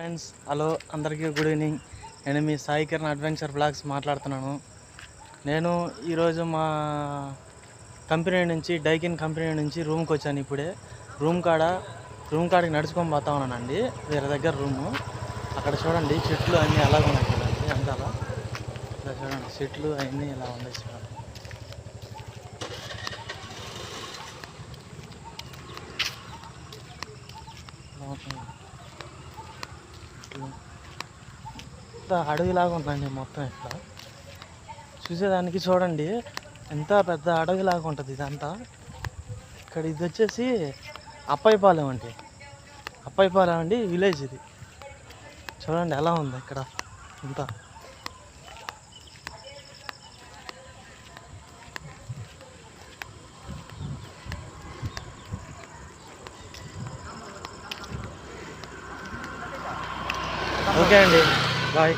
Friends, hello అందరికీ good evening. నేను మీ Sai Kiran adventure blogs మాట్లాడుతున్నాను. నేను ఈరోజు మా కంపెనీ నుంచి డైకిన్ కంపెనీ నుంచి రూమ్కి వచ్చాను. ఇప్పుడే రూమ్ కాడికి నడుచుకొని పోతా ఉన్నానండి. వేరే దగ్గర రూము. అక్కడ చూడండి చెట్లు అన్నీ అలాగ ఉన్నాయి చూడండి. అందాల ఇలా చూడండి చెట్లు అన్నీ ఇలా ఉన్నాయి చూడండి. అడవిలాగా ఉందండి మొత్తం. ఇట్లా చూసేదానికి చూడండి ఎంత పెద్ద అడవిలాగా ఉంటుంది ఇదంతా. ఇక్కడ ఇది వచ్చేసి అప్పైపాలెం అండి విలేజ్ ఇది. చూడండి ఎలా ఉంది ఇక్కడ అంతా. ఓకే అండి, బాయ్.